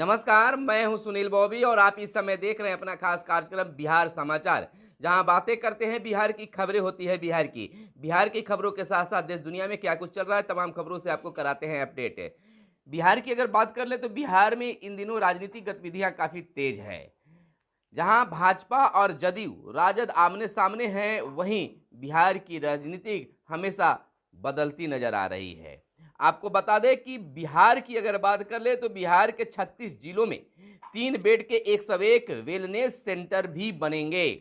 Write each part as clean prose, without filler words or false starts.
नमस्कार, मैं हूं सुनील बॉबी और आप इस समय देख रहे हैं अपना खास कार्यक्रम बिहार समाचार, जहां बातें करते हैं बिहार की, खबरें होती है बिहार की खबरों के साथ साथ देश दुनिया में क्या कुछ चल रहा है तमाम खबरों से आपको कराते हैं अपडेट। बिहार की अगर बात कर ले तो बिहार में इन दिनों राजनीतिक गतिविधियां काफी तेज है। जहां भाजपा और जदयू राजद आमने सामने हैं, वहीं बिहार की राजनीति हमेशा बदलती नजर आ रही है। आपको बता दें कि बिहार की अगर बात कर ले तो बिहार के 36 जिलों में 3 बेड के 101 वेलनेस सेंटर भी बनेंगे।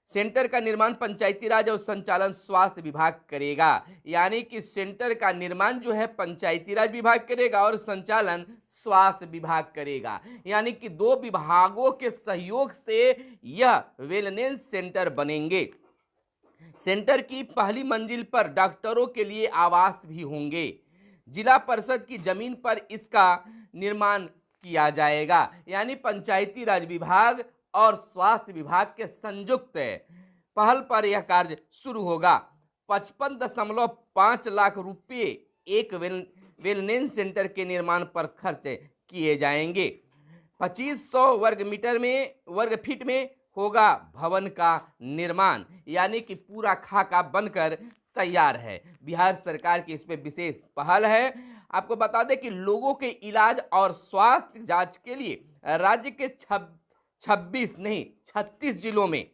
सेंटर का निर्माण पंचायती राज और संचालन स्वास्थ्य विभाग करेगा। यानी कि सेंटर का निर्माण जो है पंचायती राज विभाग करेगा और संचालन स्वास्थ्य विभाग करेगा। यानी कि दो विभागों के सहयोग से यह वेलनेस सेंटर बनेंगे। सेंटर की पहली मंजिल पर डॉक्टरों के लिए आवास भी होंगे। जिला परिषद की जमीन पर इसका निर्माण किया जाएगा। यानी पंचायती राज विभाग और स्वास्थ्य विभाग के संयुक्त पहल पर यह कार्य शुरू होगा। 55.5 लाख रुपए एक वेलनेस सेंटर के निर्माण पर खर्च किए जाएंगे। 2500 वर्ग फीट में होगा भवन का निर्माण। यानी कि पूरा खाका बनकर तैयार है। बिहार सरकार की इसमें विशेष पहल है। आपको बता दें कि लोगों के इलाज और स्वास्थ्य जांच के लिए राज्य के 26 नहीं 36 जिलों में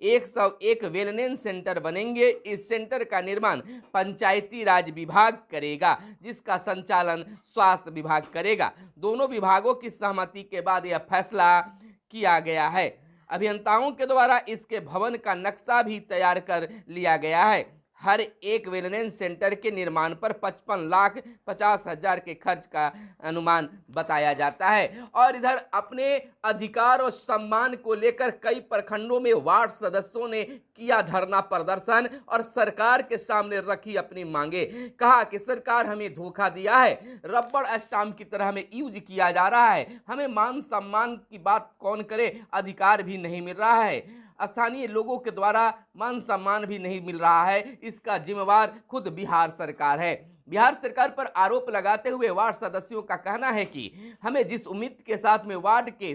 101 वेलनेस सेंटर बनेंगे। इस सेंटर का निर्माण पंचायती राज विभाग करेगा, जिसका संचालन स्वास्थ्य विभाग करेगा। दोनों विभागों की सहमति के बाद यह फैसला किया गया है। अभियंताओं के द्वारा इसके भवन का नक्शा भी तैयार कर लिया गया है। हर एक वेलनेस सेंटर के निर्माण पर 55,50,000 के खर्च का अनुमान बताया जाता है। और इधर अपने अधिकार और सम्मान को लेकर कई प्रखंडों में वार्ड सदस्यों ने किया धरना प्रदर्शन और सरकार के सामने रखी अपनी मांगे। कहा कि सरकार हमें धोखा दिया है, रबड़ स्टाम्प की तरह हमें यूज किया जा रहा है, हमें मान सम्मान की बात कौन करे, अधिकार भी नहीं मिल रहा है, स्थानीय लोगों के द्वारा मान सम्मान भी नहीं मिल रहा है। इसका जिम्मेवार खुद बिहार सरकार है। बिहार सरकार पर आरोप लगाते हुए वार्ड सदस्यों का कहना है कि हमें जिस उम्मीद के साथ में वार्ड के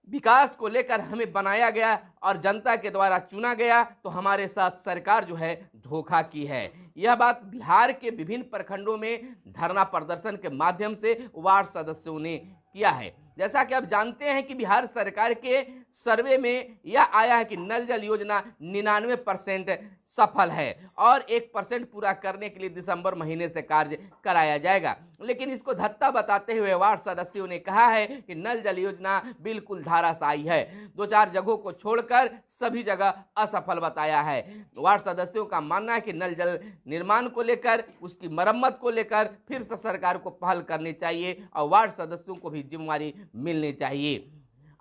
विकास को लेकर हमें बनाया गया और जनता के द्वारा चुना गया, तो हमारे साथ सरकार जो है धोखा की है। यह बात बिहार के विभिन्न प्रखंडों में धरना प्रदर्शन के माध्यम से वार्ड सदस्यों ने किया है। जैसा कि आप जानते हैं कि बिहार सरकार के सर्वे में यह आया है कि नल जल योजना 99% सफल है और 1% पूरा करने के लिए दिसंबर महीने से कार्य कराया जाएगा। लेकिन इसको धत्ता बताते हुए वार्ड सदस्यों ने कहा है कि नल जल योजना बिल्कुल धाराशायी है। 2-4 जगहों को छोड़कर सभी जगह असफल बताया है। वार्ड सदस्यों का मानना है कि नल जल निर्माण को लेकर, उसकी मरम्मत को लेकर फिर से सरकार को पहल करनी चाहिए और वार्ड सदस्यों को भी जिम्मेवारी मिलनी चाहिए।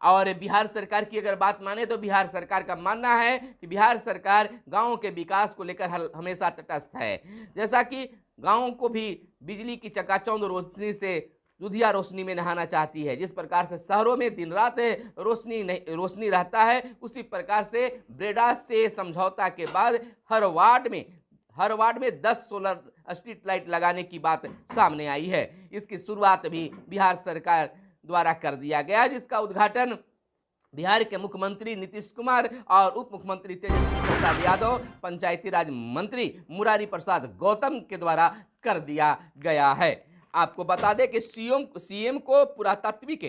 और बिहार सरकार की अगर बात माने तो बिहार सरकार का मानना है कि बिहार सरकार गांवों के विकास को लेकर हमेशा तटस्थ है। जैसा कि गांवों को भी बिजली की चकाचौंध रोशनी से दुधिया रोशनी में नहाना चाहती है, जिस प्रकार से शहरों में दिन रात रोशनी रहता है, उसी प्रकार से ब्रेडा से समझौता के बाद हर वार्ड में 10 सोलर स्ट्रीट लाइट लगाने की बात सामने आई है। इसकी शुरुआत भी बिहार सरकार द्वारा कर दिया गया, जिसका उद्घाटन बिहार के मुख्यमंत्री नीतीश कुमार और उप मुख्यमंत्री तेजस्वी प्रसाद यादव, पंचायती राज मंत्री मुरारी प्रसाद गौतम के द्वारा कर दिया गया है। आपको बता दें कि सीएम को पुरातात्विक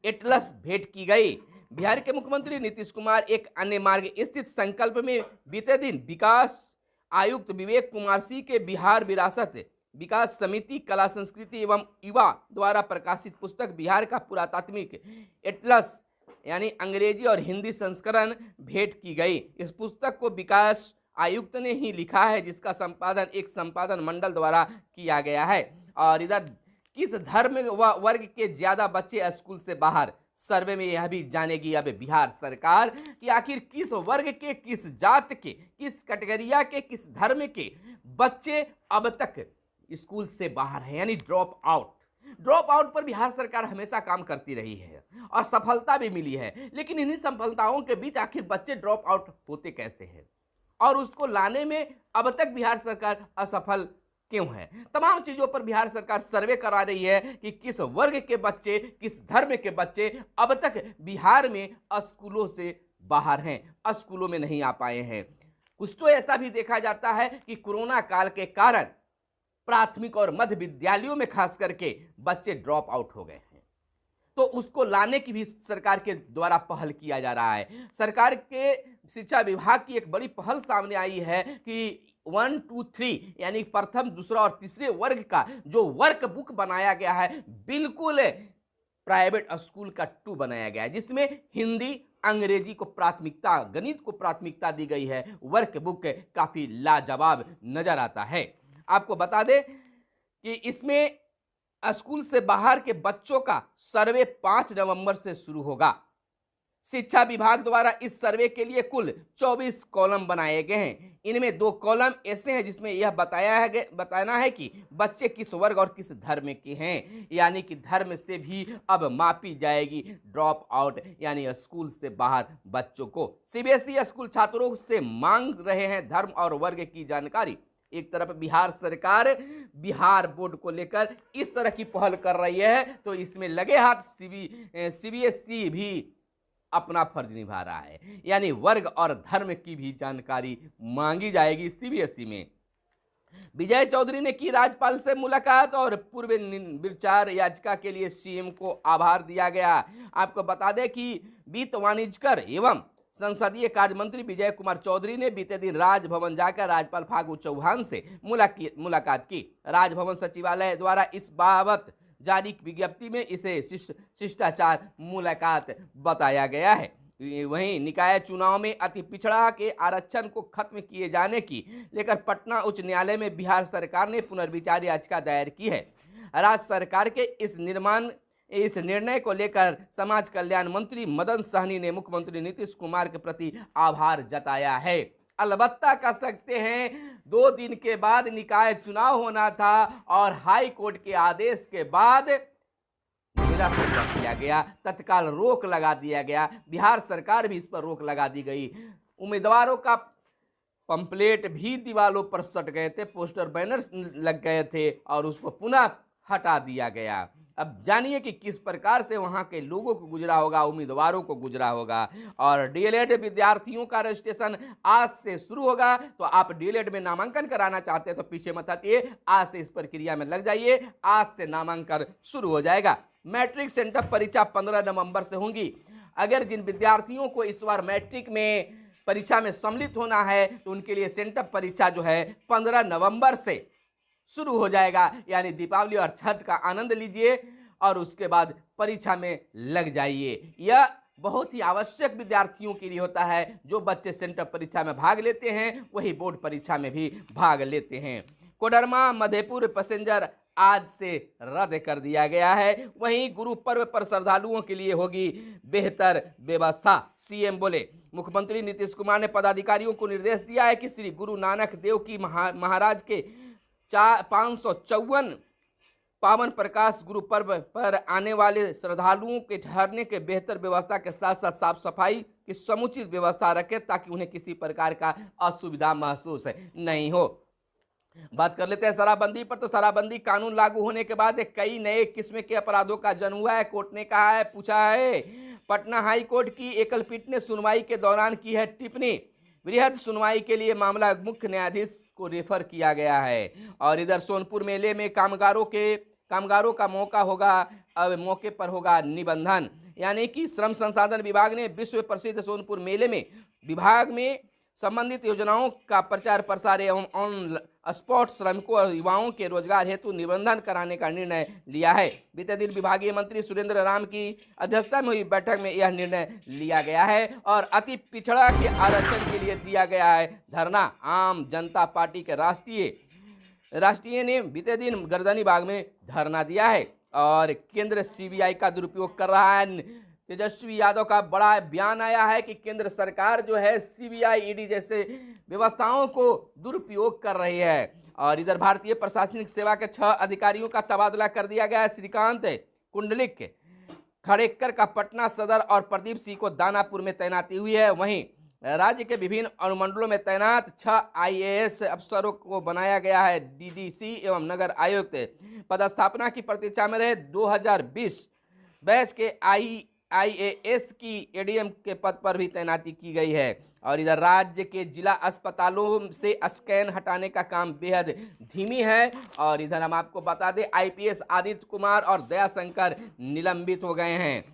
एटलस भेंट की गई। बिहार के मुख्यमंत्री नीतीश कुमार एक अन्य मार्ग स्थित संकल्प में बीते दिन विकास आयुक्त विवेक कुमार सिंह के बिहार विरासत विकास समिति कला संस्कृति एवं युवा द्वारा प्रकाशित पुस्तक बिहार का पुरातात्विक एटलस यानी अंग्रेजी और हिंदी संस्करण भेंट की गई। इस पुस्तक को विकास आयुक्त ने ही लिखा है, जिसका संपादन एक संपादन मंडल द्वारा किया गया है। और इधर किस धर्म व वर्ग के ज्यादा बच्चे स्कूल से बाहर, सर्वे में यह भी जानेगी अब बिहार सरकार कि आखिर किस वर्ग के, किस जात के, किस कैटेगरिया के, किस धर्म के बच्चे अब तक स्कूल से बाहर है, यानी ड्रॉप आउट पर बिहार सरकार हमेशा काम करती रही है और सफलता भी मिली है। लेकिन इन्हीं सफलताओं के बीच आखिर बच्चे ड्रॉप आउट होते कैसे हैं और उसको लाने में अब तक बिहार सरकार असफल क्यों है। तमाम चीजों पर बिहार सरकार सर्वे करा रही है कि किस वर्ग के बच्चे, किस धर्म के बच्चे अब तक बिहार में स्कूलों से बाहर हैं, स्कूलों में नहीं आ पाए हैं। कुछ तो ऐसा भी देखा जाता है कि कोरोना काल के कारण प्राथमिक और मध्य विद्यालयों में खास करके बच्चे ड्रॉप आउट हो गए हैं, तो उसको लाने की भी सरकार के द्वारा पहल किया जा रहा है। सरकार के शिक्षा विभाग की एक बड़ी पहल सामने आई है कि 1, 2, 3 यानी प्रथम, दूसरा और तीसरे वर्ग का जो वर्क बुक बनाया गया है, बिल्कुल प्राइवेट स्कूल का 2 बनाया गया है, जिसमें हिंदी, अंग्रेजी को प्राथमिकता, गणित को प्राथमिकता दी गई है। वर्क बुक काफी लाजवाब नजर आता है। आपको बता दें कि इसमें स्कूल से बाहर के बच्चों का सर्वे 5 नवंबर से शुरू होगा। शिक्षा विभाग द्वारा इस सर्वे के लिए कुल 24 कॉलम बनाए गए हैं। इनमें 2 कॉलम ऐसे हैं जिसमें यह बताना है कि बच्चे किस वर्ग और किस धर्म के हैं, यानी कि धर्म से भी अब मापी जाएगी ड्रॉप आउट यानी स्कूल से बाहर बच्चों को। सीबीएसई स्कूल छात्रों से मांग रहे हैं धर्म और वर्ग की जानकारी। एक तरफ बिहार सरकार बिहार बोर्ड को लेकर इस तरह की पहल कर रही है, तो इसमें लगे हाथ सीबीएसई भी अपना फर्ज निभा रहा है, यानी वर्ग और धर्म की भी जानकारी मांगी जाएगी सीबीएसई में। विजय चौधरी ने की राज्यपाल से मुलाकात और पूर्व विचार याचिका के लिए सीएम को आभार दिया गया। आपको बता दें कि वित्त, वाणिज्यकर एवं संसदीय कार्य मंत्री विजय कुमार चौधरी ने बीते दिन राजभवन जाकर राज्यपाल फागू चौहान से मुलाकात की। राजभवन सचिवालय द्वारा इस बाबत जारी विज्ञप्ति में इसे शिष्टाचार मुलाकात बताया गया है। वहीं निकाय चुनाव में अति पिछड़ा के आरक्षण को खत्म किए जाने की लेकर पटना उच्च न्यायालय में बिहार सरकार ने पुनर्विचार याचिका दायर की है। राज्य सरकार के इस निर्णय को लेकर समाज कल्याण मंत्री मदन सहनी ने मुख्यमंत्री नीतीश कुमार के प्रति आभार जताया है। अलबत्ता कह सकते हैं 2 दिन के बाद निकाय चुनाव होना था और हाई कोर्ट के आदेश के बाद निरस्त कर दिया गया, तत्काल रोक लगा दिया गया। बिहार सरकार भी इस पर रोक लगा दी गई। उम्मीदवारों का पंपलेट भी दीवारों पर सट गए थे, पोस्टर बैनर लग गए थे और उसको पुनः हटा दिया गया। अब जानिए कि किस प्रकार से वहां के लोगों को गुजरा होगा, उम्मीदवारों को गुजरा होगा। और डीएलएड विद्यार्थियों का रजिस्ट्रेशन आज से शुरू होगा, तो आप डीएलएड में नामांकन कराना चाहते हैं तो पीछे मत हटिए, आज से इस प्रक्रिया में लग जाइए। आज से नामांकन शुरू हो जाएगा। मैट्रिक सेंटर परीक्षा 15 नवंबर से होंगी। अगर जिन विद्यार्थियों को इस बार मैट्रिक में परीक्षा में सम्मिलित होना है तो उनके लिए सेंटर परीक्षा जो है 15 नवंबर से शुरू हो जाएगा, यानी दीपावली और छठ का आनंद लीजिए और उसके बाद परीक्षा में लग जाइए। यह बहुत ही आवश्यक विद्यार्थियों के लिए होता है। जो बच्चे सेंटर परीक्षा में भाग लेते हैं वही बोर्ड परीक्षा में भी भाग लेते हैं। कोडरमा मधेपुर पैसेंजर आज से रद्द कर दिया गया है। वहीं गुरु पर्व पर श्रद्धालुओं के लिए होगी बेहतर व्यवस्था, सीएम बोले। मुख्यमंत्री नीतीश कुमार ने पदाधिकारियों को निर्देश दिया है कि श्री गुरु नानक देव की महाराज के 554 पावन प्रकाश गुरु पर्व पर आने वाले श्रद्धालुओं के ठहरने के बेहतर व्यवस्था के साथ साथ साफ सफाई की समुचित व्यवस्था रखें ताकि उन्हें किसी प्रकार का असुविधा महसूस नहीं हो। बात कर लेते हैं शराबबंदी पर। तो शराबबंदी कानून लागू होने के बाद कई नए किस्म के अपराधों का जन्म हुआ है। कोर्ट ने कहा है, पूछा है। पटना हाई कोर्ट की एकल पीठ ने सुनवाई के दौरान की है टिप्पणी। वृहद सुनवाई के लिए मामला मुख्य न्यायाधीश को रेफर किया गया है। और इधर सोनपुर मेले में कामगारों का मौके पर होगा निबंधन, यानी कि श्रम संसाधन विभाग ने विश्व प्रसिद्ध सोनपुर मेले में विभाग में संबंधित योजनाओं का प्रचार प्रसार एवं ऑन स्पॉट श्रमिकों और युवाओं के रोजगार हेतु निबंधन कराने का निर्णय लिया है। बीते दिन विभागीय मंत्री सुरेंद्र राम की अध्यक्षता में हुई बैठक में यह निर्णय लिया गया है और अति पिछड़ा के आरक्षण के लिए दिया गया है धरना। आम जनता पार्टी के राष्ट्रीय ने बीते दिन गर्दनी बाग में धरना दिया है और केंद्र सीबीआई का दुरुपयोग कर रहा है। तेजस्वी यादव का बड़ा बयान आया है कि केंद्र सरकार जो है सीबीआई, ईडी जैसे व्यवस्थाओं को दुरुपयोग कर रही है। और इधर भारतीय प्रशासनिक सेवा के 6 अधिकारियों का तबादला कर दिया गया है। श्रीकांत कुंडलिक खड़ेक्कर का पटना सदर और प्रदीप सिंह को दानापुर में तैनाती हुई है। वहीं राज्य के विभिन्न अनुमंडलों में तैनात 6 IAS अफसरों को बनाया गया है DDC एवं नगर आयुक्त। पदस्थापना की प्रतीक्षा में रहे 2020 बैच के IAS की ADM के पद पर भी तैनाती की गई है। और इधर राज्य के जिला अस्पतालों से स्कैन हटाने का काम बेहद धीमी है। और इधर हम आपको बता दें IPS आदित्य कुमार और दयाशंकर निलंबित हो गए हैं,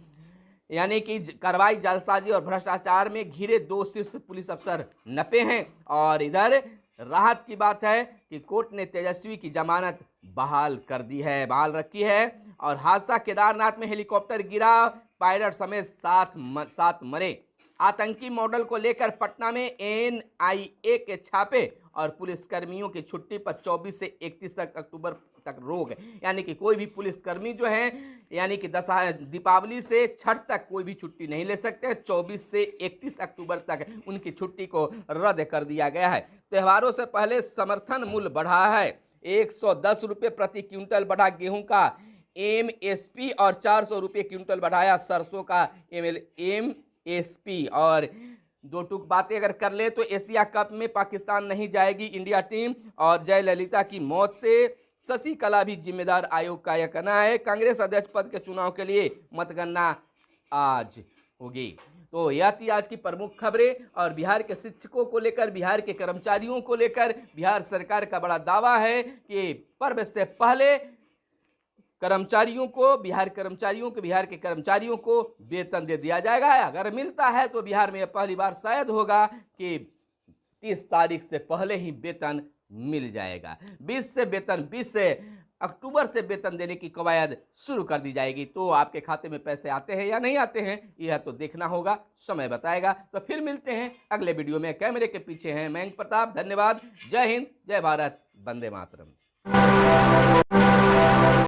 यानी कि कार्रवाई जालसाजी और भ्रष्टाचार में घिरे 2 शीर्ष पुलिस अफसर नपे हैं। और इधर राहत की बात है कि कोर्ट ने तेजस्वी की जमानत बहाल रखी है। और हादसा केदारनाथ में हेलीकॉप्टर गिरा, पायलट समेत 7 मरे। आतंकी मॉडल को लेकर पटना में NIA के छापे और पुलिसकर्मियों की छुट्टी पर 24 से 31 अक्टूबर तक रोक, यानी कि कोई भी पुलिसकर्मी जो है, यानी कि दीपावली से छठ तक कोई भी छुट्टी नहीं ले सकते। 24 से 31 अक्टूबर तक उनकी छुट्टी को रद्द कर दिया गया है। त्योहारों से पहले समर्थन मूल्य बढ़ा है, 110 रुपये प्रति क्विंटल बढ़ा गेहूं का MSP और 400 रुपये क्विंटल बढ़ाया सरसों का MSP। और 2 टूक बातें अगर कर ले तो एशिया कप में पाकिस्तान नहीं जाएगी इंडिया टीम। और जयललिता की मौत से शशिकला भी जिम्मेदार, आयोग का यह कहना है। कांग्रेस अध्यक्ष पद के चुनाव के लिए मतगणना आज होगी। तो यह थी आज की प्रमुख खबरें। और बिहार के शिक्षकों को लेकर, बिहार के कर्मचारियों को लेकर बिहार सरकार का बड़ा दावा है कि पर्व से पहले बिहार के कर्मचारियों को वेतन दे दिया जाएगा। अगर मिलता है तो बिहार में पहली बार शायद होगा कि 30 तारीख से पहले ही वेतन मिल जाएगा। 20 अक्टूबर से वेतन देने की कवायद शुरू कर दी जाएगी। तो आपके खाते में पैसे आते हैं या नहीं आते हैं, यह तो देखना होगा, समय बताएगा। तो फिर मिलते हैं अगले वीडियो में। कैमरे के पीछे हैं मयंक प्रताप। धन्यवाद। जय हिंद, जय भारत, वंदे मातरम।